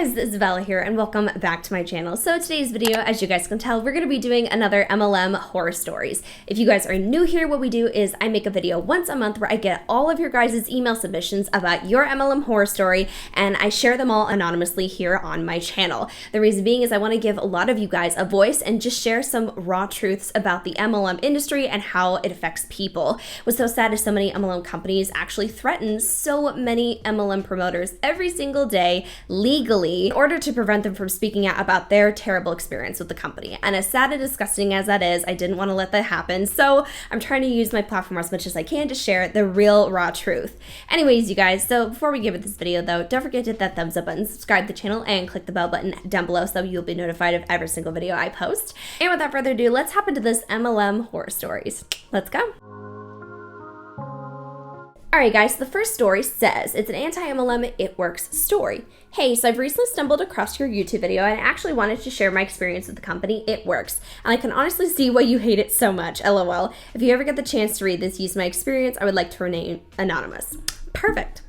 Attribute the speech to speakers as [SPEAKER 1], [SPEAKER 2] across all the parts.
[SPEAKER 1] guys, Isabella here and welcome back to my channel. So today's video, as you guys can tell, we're going to be doing another MLM horror stories. If you guys are new here, what we do is I make a video once a month where I get all of your guys' email submissions about your MLM horror story and I share them all anonymously here on my channel. The reason being is I want to give a lot of you guys a voice and just share some raw truths about the MLM industry and how it affects people. What's so sad is so many MLM companies actually threaten so many MLM promoters every single day legally in order to prevent them from speaking out about their terrible experience with the company. And as sad and disgusting as that is, I didn't want to let that happen. So I'm trying to use my platform as much as I can to share the real raw truth. Anyways, you guys, so before we get into this video though, don't forget to hit that thumbs up button, subscribe to the channel, and click the bell button down below so you'll be notified of every single video I post. And without further ado, let's hop into this MLM horror stories. Let's go. Alright guys, so the first story says, it's an anti-MLM, it works story. Hey, so I've recently stumbled across your YouTube video and I actually wanted to share my experience with the company, It Works. And I can honestly see why you hate it so much, LOL. If you ever get the chance to read this, use my experience, I would like to remain anonymous. Perfect.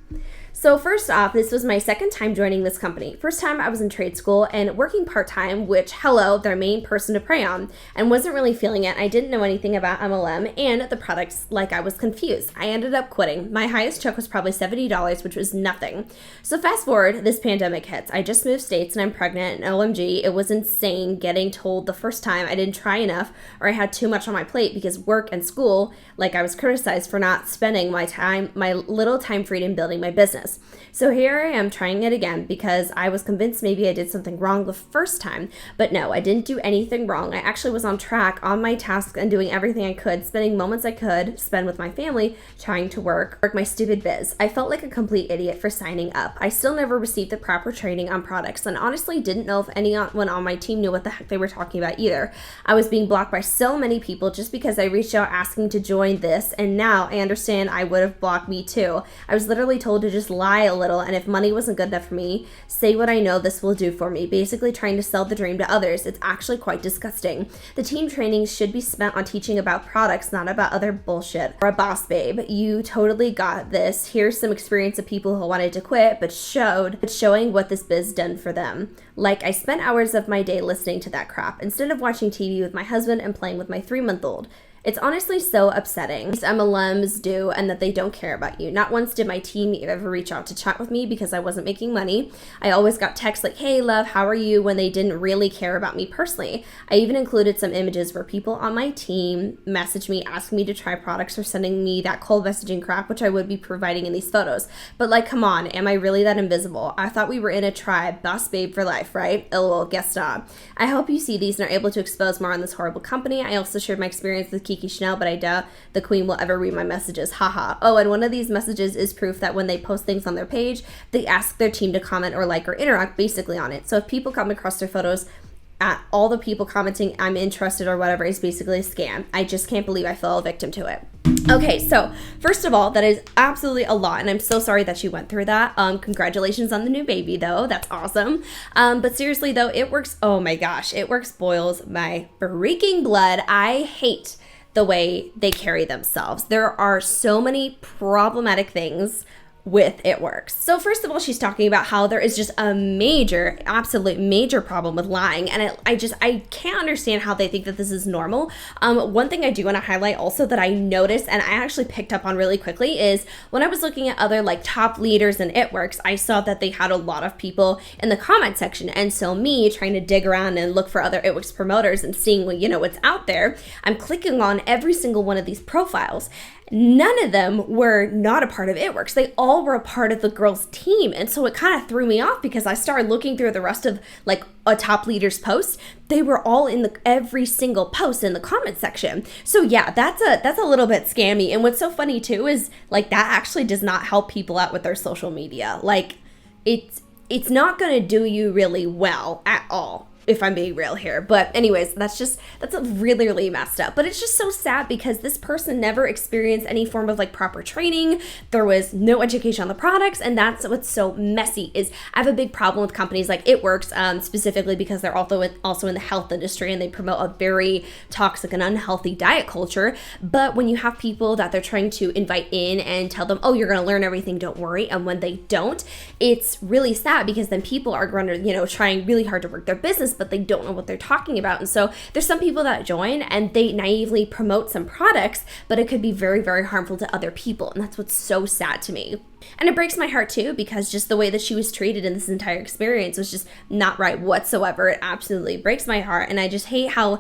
[SPEAKER 1] So first off, this was my second time joining this company. First time I was in trade school and working part-time, which, hello, their main person to prey on, and wasn't really feeling it. I didn't know anything about MLM and the products, like I was confused. I ended up quitting. My highest check was probably $70, which was nothing. So fast forward, this pandemic hits. I just moved states and I'm pregnant, and OMG, it was insane getting told the first time I didn't try enough or I had too much on my plate because work and school, like I was criticized for not spending my little time freedom building my business. So here I am trying it again because I was convinced maybe I did something wrong the first time, but no, I didn't do anything wrong. I actually was on track on my tasks and doing everything I could, spending moments I could spend with my family, trying to work my stupid biz. I felt like a complete idiot for signing up. I still never received the proper training on products and honestly didn't know if anyone on my team knew what the heck they were talking about either. I was being blocked by so many people just because I reached out asking to join this, and now I understand I would have blocked me too. I was literally told to just lie a little, and if money wasn't good enough for me, say what I know this will do for me, basically trying to sell the dream to others. It's actually quite disgusting. The team trainings should be spent on teaching about products, not about other bullshit. Or a boss babe, you totally got this. Here's some experience of people who wanted to quit but showing what this biz done for them. Like, I spent hours of my day listening to that crap instead of watching TV with my husband and playing with my 3-month-old. It's honestly so upsetting. These MLMs do, and that they don't care about you. Not once did my team ever reach out to chat with me because I wasn't making money. I always got texts like, hey love, how are you, when they didn't really care about me personally. I even included some images where people on my team messaged me asking me to try products or sending me that cold messaging crap, which I would be providing in these photos. But like, come on, am I really that invisible? I thought we were in a tribe, boss babe for life, right? LOL, guess not. I hope you see these and are able to expose more on this horrible company. I also shared my experience with Kiki Chanel, but I doubt the queen will ever read my messages. Haha. Oh, and one of these messages is proof that when they post things on their page, they ask their team to comment or like or interact basically on it. So if people come across their photos, all the people commenting I'm interested or whatever is basically a scam. I just can't believe I fell a victim to it. Okay, so first of all, that is absolutely a lot, and I'm so sorry that you went through that. Congratulations on the new baby, though. That's awesome. But seriously, though, It Works, oh my gosh, It Works boils my freaking blood. I hate the way they carry themselves. There are so many problematic things with It Works. So first of all, she's talking about how there is just a major, absolute major problem with lying, and I can't understand how they think that this is normal. One thing I do want to highlight also that I noticed and I actually picked up on really quickly is when I was looking at other like top leaders in It Works, I saw that they had a lot of people in the comment section, and so me trying to dig around and look for other It Works promoters and seeing what, you know, what's out there, I'm clicking on every single one of these profiles. None of them were not a part of It Works. They all were a part of the girls' team. And so it kind of threw me off because I started looking through the rest of like a top leader's post. They were all in every single post in the comment section. So yeah, that's a little bit scammy. And what's so funny too is like that actually does not help people out with their social media. Like it's not going to do you really well at all. if I'm being real here. But anyways, that's really, really messed up. But it's just so sad because this person never experienced any form of like proper training. There was no education on the products, and that's what's so messy. Is I have a big problem with companies like It Works, specifically because they're also in the health industry, and they promote a very toxic and unhealthy diet culture. But when you have people that they're trying to invite in and tell them, oh, you're going to learn everything, don't worry, and when they don't, it's really sad because then people are going to, trying really hard to work their business, but they don't know what they're talking about. And so there's some people that join and they naively promote some products, but it could be very, very harmful to other people. And that's what's so sad to me. And it breaks my heart too, because just the way that she was treated in this entire experience was just not right whatsoever. It absolutely breaks my heart. And I just hate how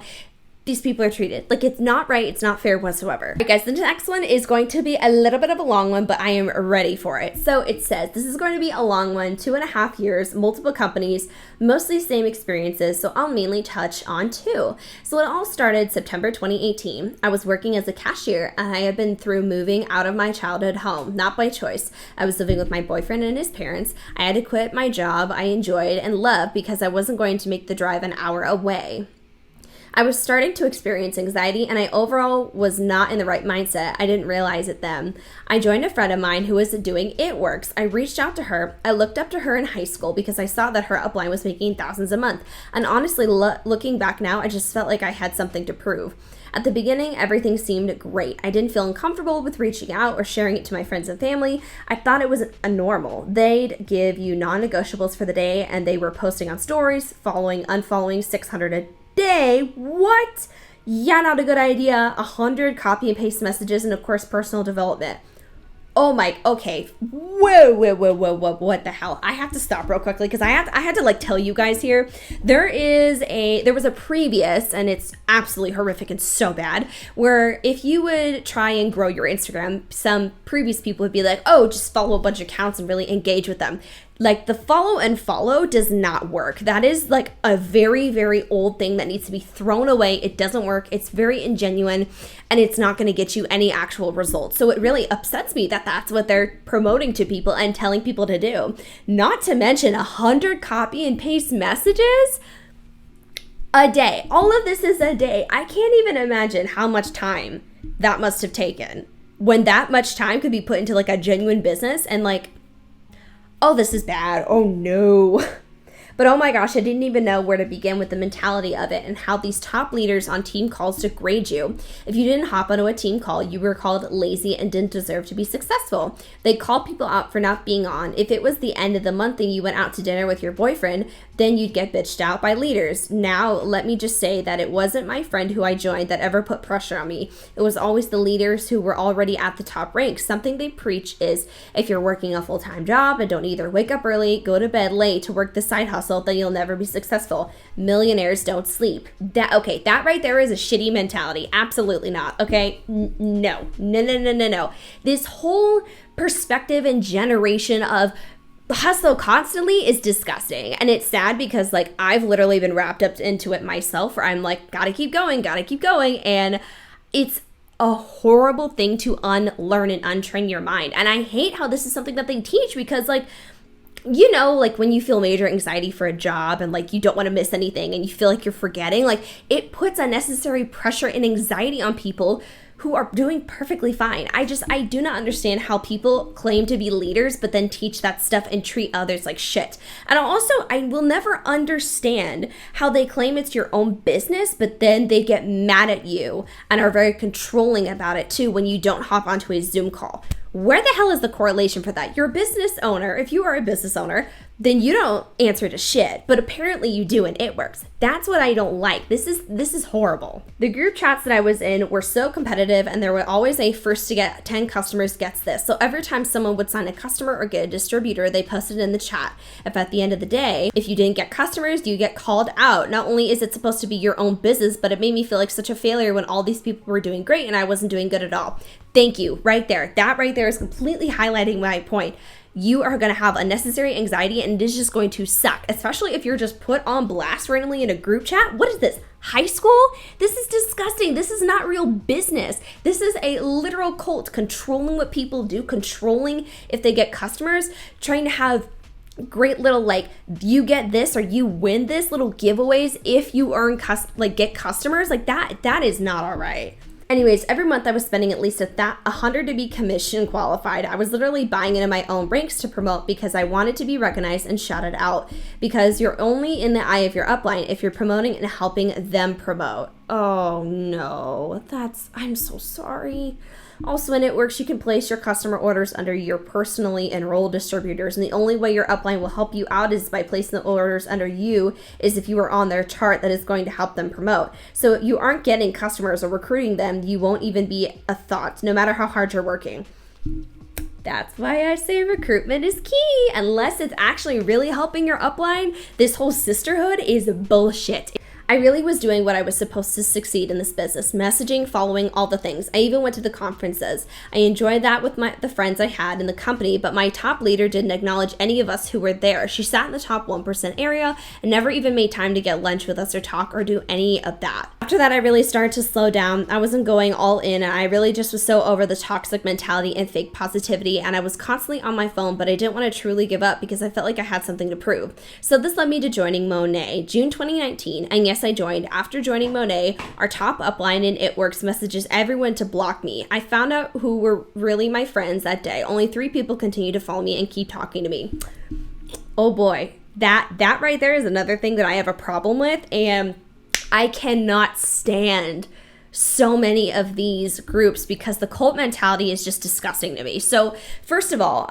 [SPEAKER 1] these people are treated. Like, it's not right, it's not fair whatsoever. All right, guys, the next one is going to be a little bit of a long one, but I am ready for it. So it says, this is going to be a long one, 2.5 years, multiple companies, mostly same experiences, so I'll mainly touch on 2. So it all started September 2018. I was working as a cashier, and I had been through moving out of my childhood home, not by choice. I was living with my boyfriend and his parents. I had to quit my job I enjoyed and loved because I wasn't going to make the drive an hour away. I was starting to experience anxiety, and I overall was not in the right mindset. I didn't realize it then. I joined a friend of mine who was doing It Works. I reached out to her. I looked up to her in high school because I saw that her upline was making thousands a month. And honestly, looking back now, I just felt like I had something to prove. At the beginning, everything seemed great. I didn't feel uncomfortable with reaching out or sharing it to my friends and family. I thought it was a normal. They'd give you non-negotiables for the day, and they were posting on stories, following, unfollowing, 600 a day. What? Yeah, not a good idea. 100 copy and paste messages, and of course personal development. Oh my, okay. Whoa, what the hell? I have to stop real quickly because I had to like tell you guys here. There was a previous, and it's absolutely horrific and so bad, where if you would try and grow your Instagram, some previous people would be like, oh, just follow a bunch of accounts and really engage with them. Like, the follow and follow does not work. That is like a very, very old thing that needs to be thrown away. It doesn't work. It's very ingenuine, and it's not going to get you any actual results. So it really upsets me that that's what they're promoting to people and telling people to do. Not to mention 100 copy and paste messages a day. All of this is a day. I can't even imagine how much time that must have taken, when that much time could be put into like a genuine business and like, oh, this is bad. Oh, no. But oh my gosh, I didn't even know where to begin with the mentality of it and how these top leaders on team calls degrade you. If you didn't hop onto a team call, you were called lazy and didn't deserve to be successful. They called people out for not being on. If it was the end of the month and you went out to dinner with your boyfriend, then you'd get bitched out by leaders. Now, let me just say that it wasn't my friend who I joined that ever put pressure on me. It was always the leaders who were already at the top ranks. Something they preach is, if you're working a full-time job and don't either wake up early, go to bed late to work the side hustle, then you'll never be successful. Millionaires don't sleep. That right there is a shitty mentality. Absolutely not. Okay? No. This whole perspective and generation of hustle constantly is disgusting. And it's sad because like I've literally been wrapped up into it myself, where I'm like, gotta keep going. And it's a horrible thing to unlearn and untrain your mind. And I hate how this is something that they teach, because like, you know, like when you feel major anxiety for a job and like you don't want to miss anything and you feel like you're forgetting, like it puts unnecessary pressure and anxiety on people who are doing perfectly fine. I do not understand how people claim to be leaders but then teach that stuff and treat others like shit. And I will never understand how they claim it's your own business, but then they get mad at you and are very controlling about it too when you don't hop onto a Zoom call. Where the hell is the correlation for that? You're a business owner. If you are a business owner, then you don't answer to shit. But apparently you do, and it works. That's what I don't like. This is horrible. The group chats that I was in were so competitive, and there were always a first to get 10 customers gets this. So every time someone would sign a customer or get a distributor, they posted in the chat. If at the end of the day, if you didn't get customers, you get called out. Not only is it supposed to be your own business, but it made me feel like such a failure when all these people were doing great and I wasn't doing good at all. Thank you. Right there. That right there is completely highlighting my point. You are going to have unnecessary anxiety, and it is just going to suck, especially if you're just put on blast randomly in a group chat. What is this? High school? This is disgusting. This is not real business. This is a literal cult controlling what people do, controlling if they get customers, trying to have great little like you get this or you win this little giveaways if you earn get customers. Like that is not all right. Anyways, every month I was spending at least $100 to be commission qualified. I was literally buying it in my own ranks to promote because I wanted to be recognized and shouted out, because you're only in the eye of your upline if you're promoting and helping them promote. Oh no, I'm so sorry. Also, in It Works, you can place your customer orders under your personally enrolled distributors, and the only way your upline will help you out is by placing the orders under you, is if you are on their chart that is going to help them promote. So if you aren't getting customers or recruiting them, you won't even be a thought, no matter how hard you're working. That's why I say recruitment is key. Unless it's actually really helping your upline, this whole sisterhood is bullshit. I really was doing what I was supposed to succeed in this business, messaging, following, all the things. I even went to the conferences. I enjoyed that with the friends I had in the company, but my top leader didn't acknowledge any of us who were there. She sat in the top 1% area and never even made time to get lunch with us or talk or do any of that. After that, I really started to slow down. I wasn't going all in, and I really just was so over the toxic mentality and fake positivity, and I was constantly on my phone, but I didn't want to truly give up because I felt like I had something to prove. So this led me to joining Monat, June 2019, and yes, I joined. After joining Monat, our top upline in It Works messages everyone to block me. I found out who were really my friends that day. Only 3 people continue to follow me and keep talking to me. Oh boy, that right there is another thing that I have a problem with, and I cannot stand so many of these groups because the cult mentality is just disgusting to me. So first of all,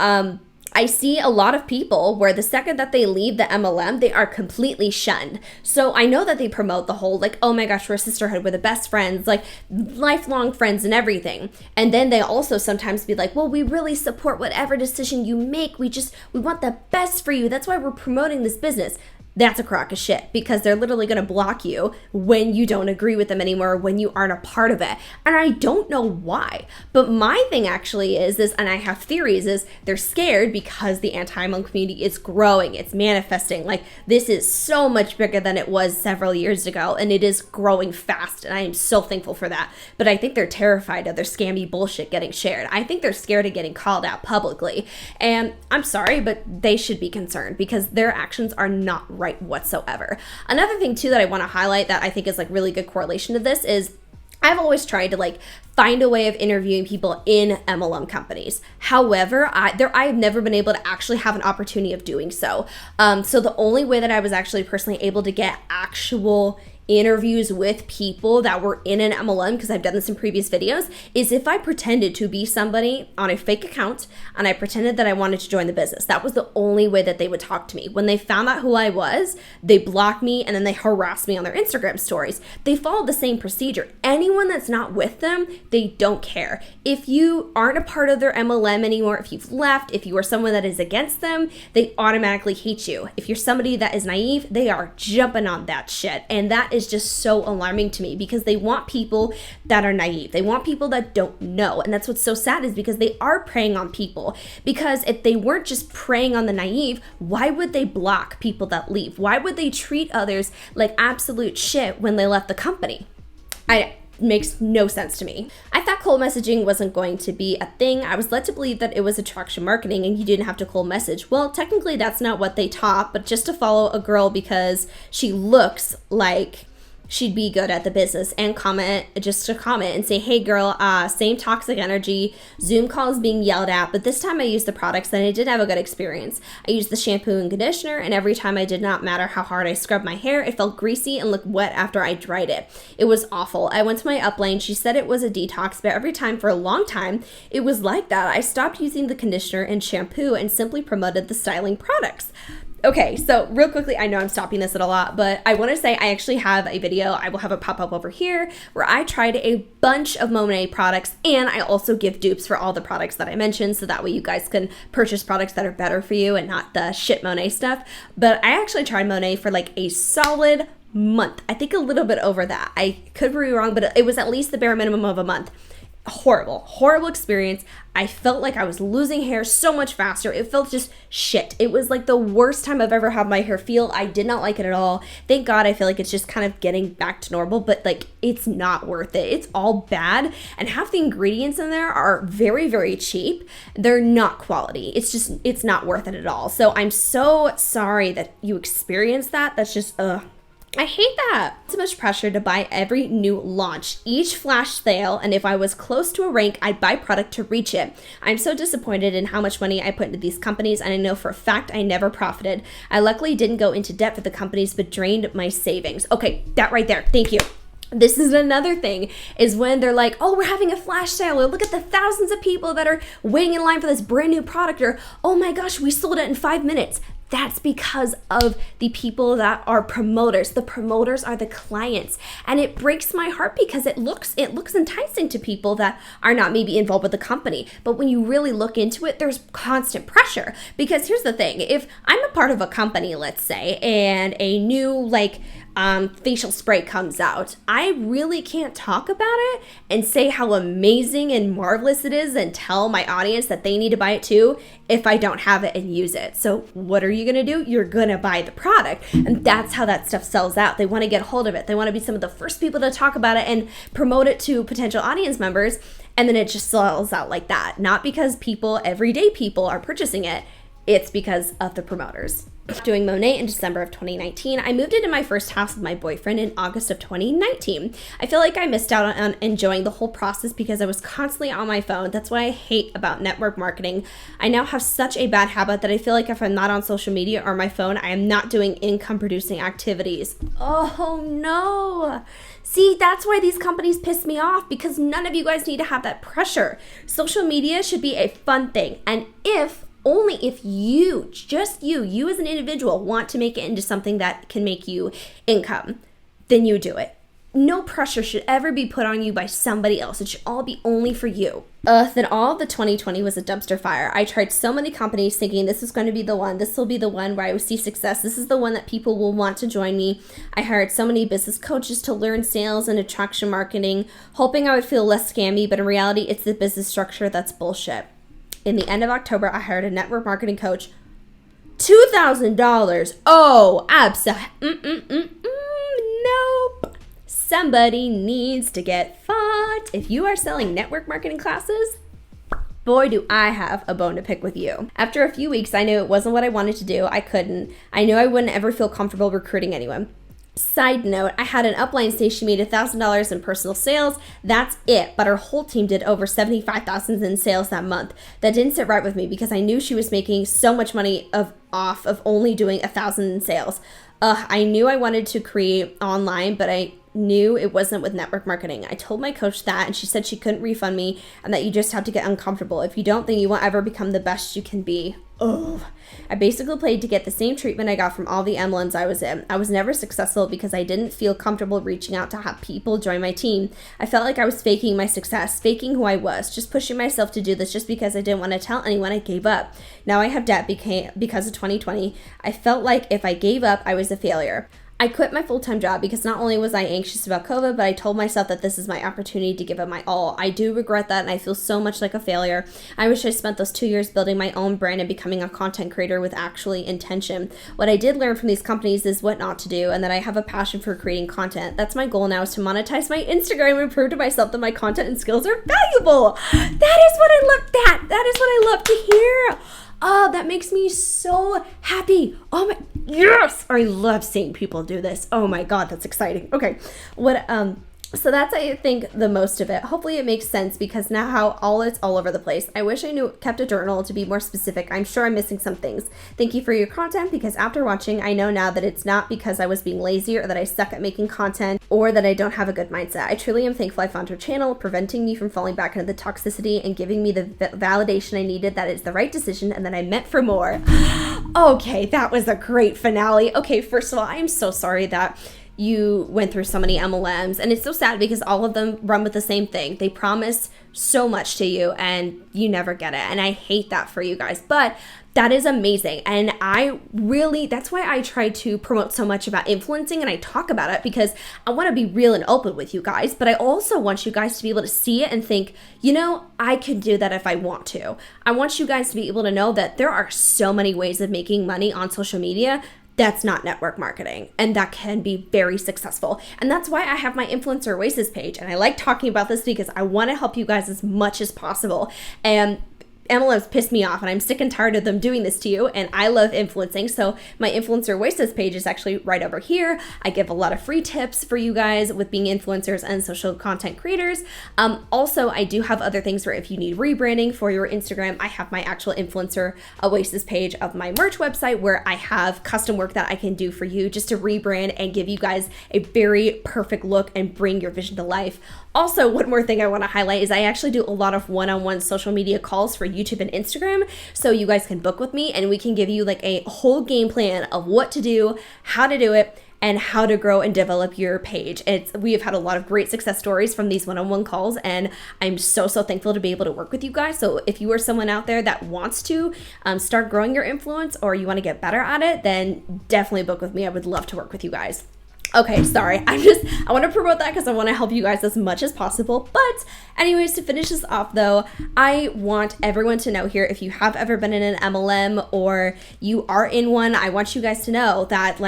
[SPEAKER 1] I see a lot of people where the second that they leave the MLM, they are completely shunned. So I know that they promote the whole like, oh my gosh, we're a sisterhood, we're the best friends, like lifelong friends and everything. And then they also sometimes be like, well, we really support whatever decision you make. We want the best for you. That's why we're promoting this business. That's a crock of shit, because they're literally going to block you when you don't agree with them anymore, when you aren't a part of it. And I don't know why. But my thing actually is, and I have theories, is they're scared because the anti-MLM community is growing. It's manifesting. Like, this is so much bigger than it was several years ago, and it is growing fast. And I am so thankful for that. But I think they're terrified of their scammy bullshit getting shared. I think they're scared of getting called out publicly. And I'm sorry, but they should be concerned because their actions are not right whatsoever. Another thing too that I want to highlight that I think is like really good correlation to this is I've always tried to like find a way of interviewing people in MLM companies. However, I've never been able to actually have an opportunity of doing so. So the only way that I was actually personally able to get actual interviews with people that were in an MLM, because I've done this in previous videos, is if I pretended to be somebody on a fake account and I pretended that I wanted to join the business. That was the only way that they would talk to me. When they found out who I was, they blocked me and then they harassed me on their Instagram stories. They followed the same procedure. Anyone that's not with them, they don't care. If you aren't a part of their MLM anymore, if you've left, if you are someone that is against them, they automatically hate you. If you're somebody that is naive, they are jumping on that shit. And that is just so alarming to me because they want people that are naive. They want people that don't know. And that's what's so sad, is because they are preying on people. Because if they weren't just preying on the naive, why would they block people that leave? Why would they treat others like absolute shit when they left the company? Makes no sense to me. I thought cold messaging wasn't going to be a thing. I was led to believe that it was attraction marketing and you didn't have to cold message. Well, technically that's not what they taught, but just to follow a girl because she looks like she'd be good at the business and comment and say, hey girl, same toxic energy, Zoom calls being yelled at, but this time I used the products and I did have a good experience. I used the shampoo and conditioner, and every time I did not matter how hard I scrubbed my hair, it felt greasy and looked wet after I dried it. It was awful. I went to my upline, she said it was a detox, but every time for a long time, it was like that. I stopped using the conditioner and shampoo and simply promoted the styling products. Okay, so real quickly, I know I'm stopping this at a lot, but I want to say I actually have a video, I will have it pop up over here, where I tried a bunch of Monat products, and I also give dupes for all the products that I mentioned, so that way you guys can purchase products that are better for you and not the shit Monat stuff. But I actually tried Monat for like a solid month. I think a little bit over that. I could be wrong, but it was at least the bare minimum of a month. horrible experience. I felt like I was losing hair so much faster. It felt just shit. It was like the worst time I've ever had my hair feel. I did not like it at all. Thank God I feel like it's just kind of getting back to normal, but like it's not worth it. It's all bad, and half the ingredients in there are very, very cheap. They're not quality. It's not worth it at all. So I'm so sorry that you experienced that. That's just I hate that. So much pressure to buy every new launch, each flash sale, and if I was close to a rank, I'd buy product to reach it. I'm so disappointed in how much money I put into these companies, and I know for a fact I never profited. I luckily didn't go into debt for the companies, but drained my savings. Okay, that right there. Thank you. This is another thing, is when they're like, oh, we're having a flash sale, or look at the thousands of people that are waiting in line for this brand new product, or oh my gosh, we sold it in 5 minutes. That's because of the people that are promoters. The promoters are the clients. And it breaks my heart because it looks enticing to people that are not maybe involved with the company. But when you really look into it, there's constant pressure. Because here's the thing, if I'm a part of a company, let's say, and a new facial spray comes out, I really can't talk about it and say how amazing and marvelous it is and tell my audience that they need to buy it too if I don't have it and use it. So what are you gonna do? You're gonna buy the product. And that's how that stuff sells out. They wanna get a hold of it. They wanna be some of the first people to talk about it and promote it to potential audience members. And then it just sells out like that. Not because everyday people are purchasing it. It's because of the promoters. Doing Monat in December of 2019, I moved into my first house with my boyfriend in August of 2019. I feel like I missed out on enjoying the whole process because I was constantly on my phone. That's what I hate about network marketing. I now have such a bad habit that I feel like if I'm not on social media or my phone, I am not doing income producing activities. Oh no. See, that's why these companies piss me off, because none of you guys need to have that pressure. Social media should be a fun thing. And only if you, just you as an individual, want to make it into something that can make you income, then you do it. No pressure should ever be put on you by somebody else. It should all be only for you. Then all of the 2020 was a dumpster fire. I tried so many companies thinking this is going to be the one. This will be the one where I will see success. This is the one that people will want to join me. I hired so many business coaches to learn sales and attraction marketing, hoping I would feel less scammy, but in reality, it's the business structure that's bullshit. In the end of October, I hired a network marketing coach. $2,000. Oh, nope. Somebody needs to get fucked. If you are selling network marketing classes, boy, do I have a bone to pick with you. After a few weeks, I knew it wasn't what I wanted to do. I couldn't. I knew I wouldn't ever feel comfortable recruiting anyone. Side note, I had an upline say she made $1,000 in personal sales. That's it. But our whole team did over $75,000 in sales that month. That didn't sit right with me because I knew she was making so much money off of only doing $1,000 in sales. I knew I wanted to create online, but I knew it wasn't with network marketing. I told my coach that, and she said she couldn't refund me and that you just have to get uncomfortable. If you don't, then you won't ever become the best you can be. Oh, I basically played to get the same treatment I got from all the MLMs I was in. I was never successful because I didn't feel comfortable reaching out to have people join my team. I felt like I was faking my success, faking who I was, just pushing myself to do this just because I didn't want to tell anyone I gave up. Now I have debt because of 2020. I felt like if I gave up, I was a failure. I quit my full-time job because not only was I anxious about COVID, but I told myself that this is my opportunity to give it my all. I do regret that, and I feel so much like a failure. I wish I spent those 2 years building my own brand and becoming a content creator with actually intention. What I did learn from these companies is what not to do, and that I have a passion for creating content. That's my goal now, is to monetize my Instagram and prove to myself that my content and skills are valuable. That is what I love. That is what I love to hear. Oh, that makes me so happy. Oh my, yes! I love seeing people do this. Oh my God, that's exciting. Okay, so that's, I think, the most of it. Hopefully it makes sense because now how it's all over the place. I wish I kept a journal to be more specific. I'm sure I'm missing some things. Thank you for your content, because after watching, I know now that it's not because I was being lazy or that I suck at making content or that I don't have a good mindset. I truly am thankful I found your channel, preventing me from falling back into the toxicity and giving me the validation I needed that it's the right decision and that I'm meant for more. Okay, that was a great finale. Okay, first of all, I'm so sorry that you went through so many MLMs. And it's so sad because all of them run with the same thing. They promise so much to you and you never get it. And I hate that for you guys. But that is amazing. And that's why I try to promote so much about influencing and I talk about it, because I want to be real and open with you guys, but I also want you guys to be able to see it and think, I can do that if I want to. I want you guys to be able to know that there are so many ways of making money on social media that's not network marketing, and that can be very successful. And that's why I have my Influencer Oasis page. And I like talking about this because I want to help you guys as much as possible. And MLMs piss me off and I'm sick and tired of them doing this to you, and I love influencing. So my Influencer Oasis page is actually right over here. I give a lot of free tips for you guys with being influencers and social content creators. Also, I do have other things where if you need rebranding for your Instagram, I have my actual Influencer Oasis page of my merch website where I have custom work that I can do for you just to rebrand and give you guys a very perfect look and bring your vision to life. Also, one more thing I want to highlight is I actually do a lot of one-on-one social media calls for YouTube and Instagram, so you guys can book with me and we can give you like a whole game plan of what to do, how to do it, and how to grow and develop your page. We have had a lot of great success stories from these one-on-one calls, and I'm so thankful to be able to work with you guys. So if you are someone out there that wants to start growing your influence, or you want to get better at it, then definitely book with me. I would love to work with you guys. Okay, sorry. I want to promote that because I want to help you guys as much as possible. But anyways, to finish this off though, I want everyone to know here, if you have ever been in an MLM or you are in one, I want you guys to know that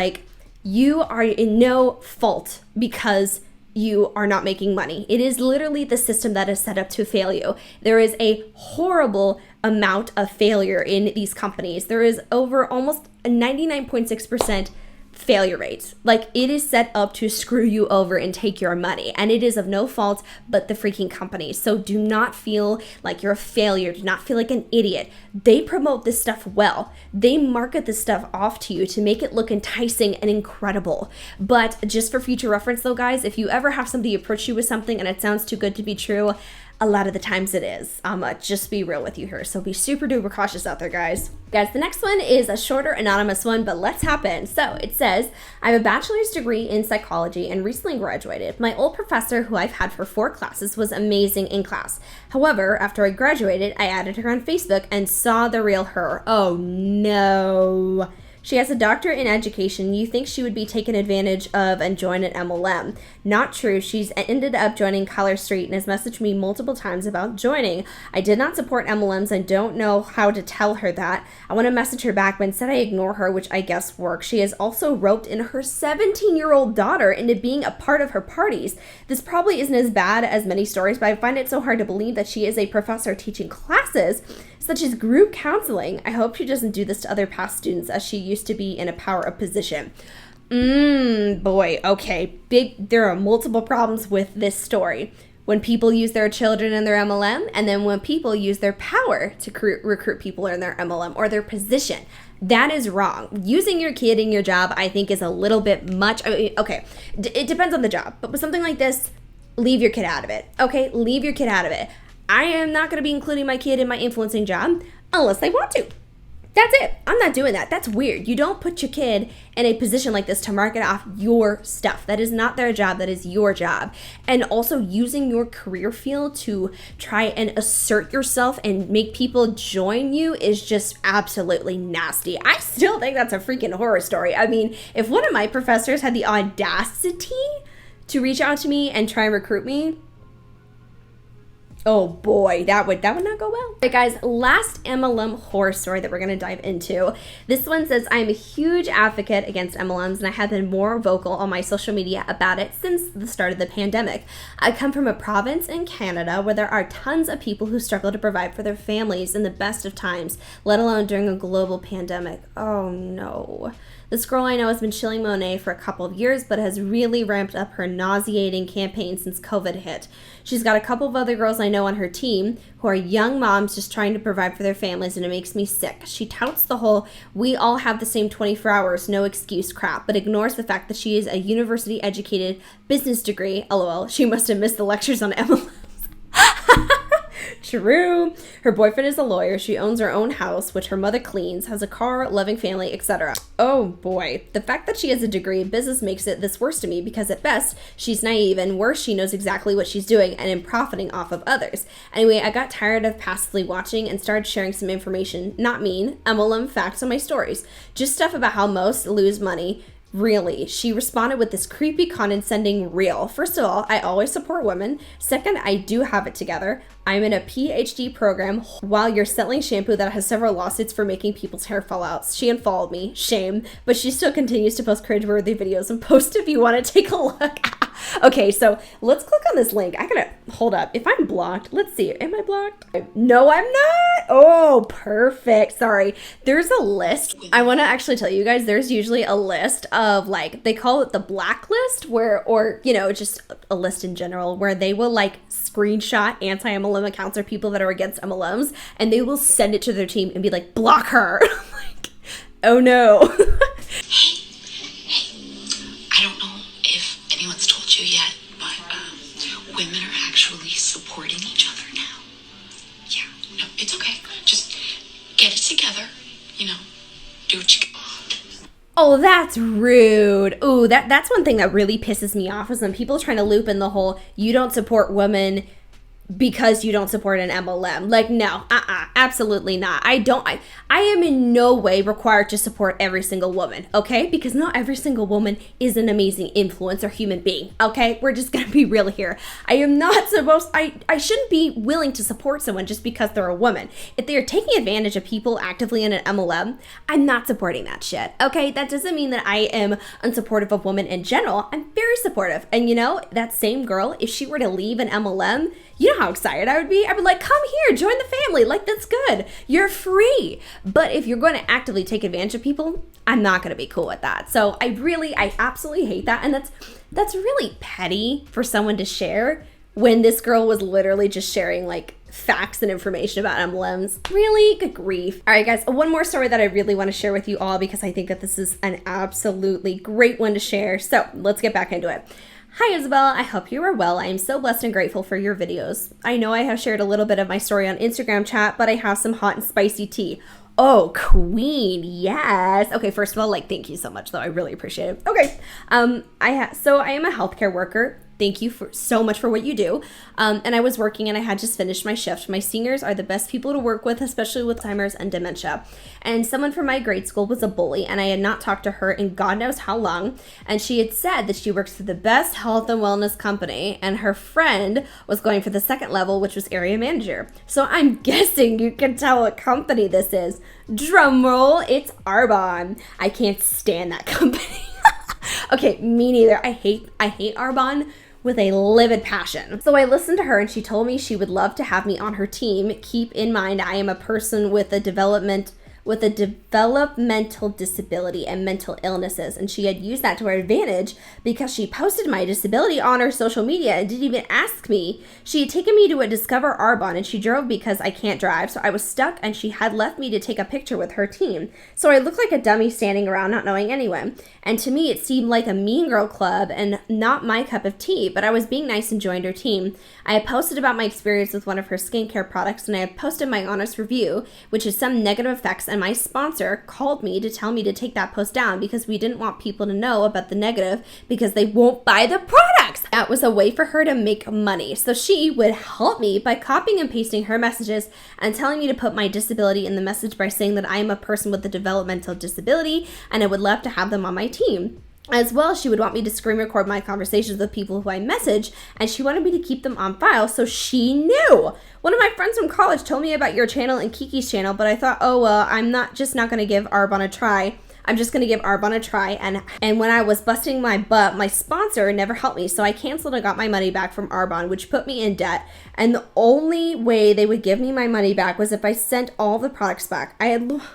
[SPEAKER 1] you are in no fault because you are not making money. It is literally the system that is set up to fail you. There is a horrible amount of failure in these companies. There is over almost a 99.6% failure rate. It is set up to screw you over and take your money, and it is of no fault but the freaking company. So do not feel like you're a failure. Do not feel like an idiot. They promote this stuff well. They market this stuff off to you to make it look enticing and incredible. But just for future reference though, guys, if you ever have somebody approach you with something and it sounds too good to be true, a lot of the times it is. Just be real with you here. So be super duper cautious out there, guys. Guys, the next one is a shorter anonymous one, but let's hop in. So it says, I have a bachelor's degree in psychology and recently graduated. My old professor, who I've had for 4 classes, was amazing in class. However, after I graduated, I added her on Facebook and saw the real her. Oh no. She has a doctorate in education. You think she would be taken advantage of and join an MLM. Not true. She's ended up joining Color Street and has messaged me multiple times about joining. I did not support MLMs and don't know how to tell her that. I want to message her back, but instead I ignore her, which I guess works. She has also roped in her 17-year-old daughter into being a part of her parties. This probably isn't as bad as many stories, but I find it so hard to believe that she is a professor teaching classes such as group counseling. I hope she doesn't do this to other past students, as she used to be in a power of position. Boy, okay. There are multiple problems with this story. When people use their children in their MLM, and then when people use their power to recruit people in their MLM or their position. That is wrong. Using your kid in your job, I think, is a little bit much. Okay, it depends on the job. But with something like this, leave your kid out of it. Okay, leave your kid out of it. I am not going to be including my kid in my influencing job unless they want to. That's it. I'm not doing that. That's weird. You don't put your kid in a position like this to market off your stuff. That is not their job. That is your job. And also using your career field to try and assert yourself and make people join you is just absolutely nasty. I still think that's a freaking horror story. I mean, if one of my professors had the audacity to reach out to me and try and recruit me, oh boy, that would not go well. All right, guys, last MLM horror story that we're going to dive into. This one says, I'm a huge advocate against MLMs, and I have been more vocal on my social media about it since the start of the pandemic. I come from a province in Canada where there are tons of people who struggle to provide for their families in the best of times, let alone during a global pandemic. Oh no. This girl I know has been shilling Monat for a couple of years, but has really ramped up her nauseating campaign since COVID hit. She's got a couple of other girls I know on her team who are young moms just trying to provide for their families, and it makes me sick. She touts the whole, we all have the same 24 hours, no excuse crap, but ignores the fact that she is a university-educated business degree. LOL, she must have missed the lectures on MLMs. True. Her boyfriend is a lawyer. She owns her own house, which her mother cleans, has a car, loving family, etc. Oh boy. The fact that she has a degree in business makes it this worse to me because at best, she's naive, and worse, she knows exactly what she's doing and is profiting off of others. Anyway, I got tired of passively watching and started sharing some information, not mean, MLM facts on my stories. Just stuff about how most lose money. Really, she responded with this creepy, condescending reel. First of all, I always support women. Second, I do have it together. I'm in a PhD program while you're selling shampoo that has several lawsuits for making people's hair fall out. She unfollowed me. Shame. But she still continues to post cringeworthy videos and post if you want to take a look. Okay, so let's click on this link. I gotta hold up. If I'm blocked, let's see. Am I blocked? No, I'm not. Oh, perfect. Sorry. There's a list. I want to actually tell you guys, there's usually a list of like, they call it the blacklist or, you know, just a list in general where they will like screenshot anti-MLM accounts or people that are against MLMs and they will send it to their team and be like, block her. Like, oh no.
[SPEAKER 2] I don't know if anyone's told you yet, but women are actually supporting each other now. Yeah, no, it's okay. Just get it together, you know, do what you can.
[SPEAKER 1] Oh, that's rude. Ooh, that's one thing that really pisses me off is when people trying to loop in the whole, you don't support women because you don't support an MLM. Like, no, absolutely not. I am in no way required to support every single woman, okay? Because not every single woman is an amazing influencer human being, okay? We're just gonna be real here. I am not supposed, I shouldn't be willing to support someone just because they're a woman. If they are taking advantage of people actively in an MLM, I'm not supporting that shit, okay? That doesn't mean that I am unsupportive of women in general. I'm very supportive. And you know, that same girl, if she were to leave an MLM, you know how excited I would be? I would like, come here, join the family. Like, that's good. You're free. But if you're going to actively take advantage of people, I'm not going to be cool with that. So I absolutely hate that. And that's really petty for someone to share when this girl was literally just sharing like facts and information about MLMs. Really? Good grief. All right, guys, one more story that I really want to share with you all because I think that this is an absolutely great one to share. So let's get back into it. Hi Isabella, I hope you are well. I am so blessed and grateful for your videos. I know I have shared a little bit of my story on Instagram chat, but I have some hot and spicy tea. Oh, queen, yes. Okay, first of all, like, thank you so much, though. I really appreciate it. Okay, so I am a healthcare worker. Thank you so much for what you do. And I was working and I had just finished my shift. My seniors are the best people to work with, especially with Alzheimer's and dementia. And someone from my grade school was a bully and I had not talked to her in God knows how long. And she had said that she works for the best health and wellness company and her friend was going for the second level, which was area manager. So I'm guessing you can tell what company this is. Drum roll, it's Arbonne. I can't stand that company. Okay, me neither. I hate Arbonne with a livid passion. So I listened to her and she told me she would love to have me on her team. Keep in mind, I am a person with a developmental disability and mental illnesses. And she had used that to her advantage because she posted my disability on her social media and didn't even ask me. She had taken me to a Discover Arbonne and she drove because I can't drive. So I was stuck and she had left me to take a picture with her team. So I looked like a dummy standing around not knowing anyone. And to me, it seemed like a mean girl club and not my cup of tea, but I was being nice and joined her team. I had posted about my experience with one of her skincare products and I had posted my honest review, which is some negative effects, and my sponsor called me to tell me to take that post down because we didn't want people to know about the negative because they won't buy the products. That was a way for her to make money. So she would help me by copying and pasting her messages and telling me to put my disability in the message by saying that I am a person with a developmental disability and I would love to have them on my team. As well, she would want me to screen record my conversations with people who I message, and she wanted me to keep them on file, so she knew. One of my friends from college told me about your channel and Kiki's channel, but I thought, oh, well, I'm not going to give Arbonne a try. I'm just going to give Arbonne a try, and when I was busting my butt, my sponsor never helped me, so I canceled and got my money back from Arbonne, which put me in debt, and the only way they would give me my money back was if I sent all the products back. I had lost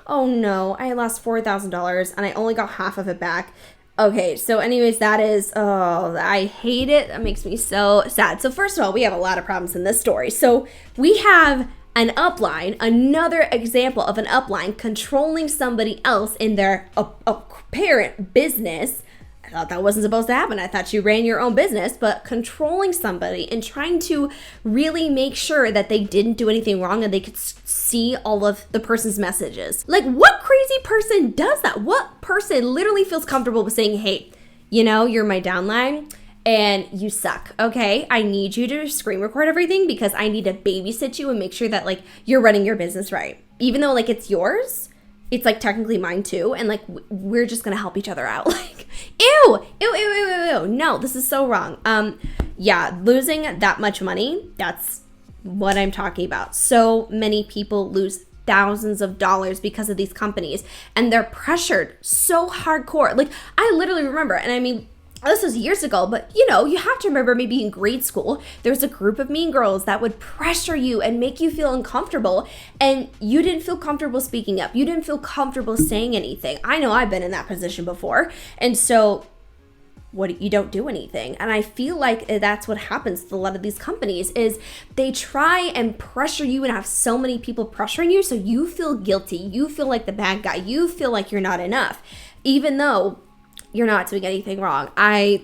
[SPEAKER 1] $4,000, and I only got half of it back. Okay, so anyways, I hate it. That makes me so sad. So first of all, we have a lot of problems in this story. So we have an upline, another example of an upline controlling somebody else in their apparent business. I thought that wasn't supposed to happen. I thought you ran your own business, but controlling somebody and trying to really make sure that they didn't do anything wrong and they could see all of the person's messages. Like, what crazy person does that? What person literally feels comfortable with saying, hey, you know, you're my downline and you suck, okay? I need you to screen record everything because I need to babysit you and make sure that, like, you're running your business right. Even though, like, it's yours, it's, like, technically mine too, and, like, we're just gonna help each other out. Like, ew, ew, ew, ew, ew, ew. No, this is so wrong. Yeah, losing that much money, that's what I'm talking about. So many people lose thousands of dollars because of these companies, and they're pressured so hardcore. Like, I literally remember, and I mean, this was years ago, but you know, you have to remember maybe in grade school, there was a group of mean girls that would pressure you and make you feel uncomfortable, and you didn't feel comfortable speaking up. You didn't feel comfortable saying anything. I know I've been in that position before, and so you don't do anything. And I feel like that's what happens to a lot of these companies is they try and pressure you and have so many people pressuring you, so you feel guilty. You feel like the bad guy. You feel like you're not enough, even though you're not doing anything wrong. I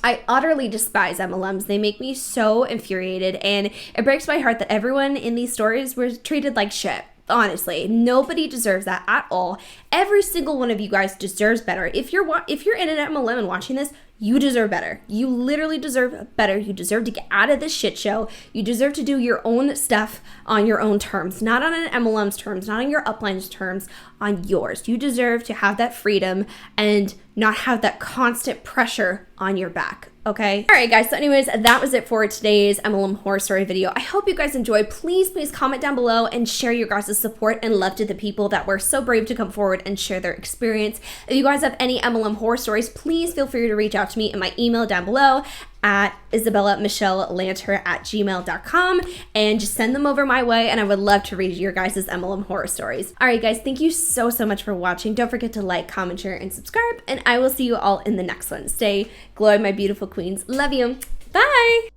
[SPEAKER 1] utterly despise MLMs. They make me so infuriated, and it breaks my heart that everyone in these stories was treated like shit. Honestly, nobody deserves that at all. Every single one of you guys deserves better. If you're in an MLM and watching this, you deserve better. You literally deserve better. You deserve to get out of this shit show. You deserve to do your own stuff on your own terms, not on an MLM's terms, not on your upline's terms, on yours. You deserve to have that freedom and not have that constant pressure on your back. Okay. All right, guys. So anyways, that was it for today's MLM horror story video. I hope you guys enjoyed. Please comment down below and share your guys' support and love to the people that were so brave to come forward and share their experience. If you guys have any MLM horror stories, please feel free to reach out to me in my email down below at isabellamichellelanter@gmail.com and just send them over my way, and I would love to read your guys' MLM horror stories. All right, guys, thank you so much for watching. Don't forget to like, comment, share, and subscribe, and I will see you all in the next one. Stay glowing, my beautiful queens. Love you. Bye.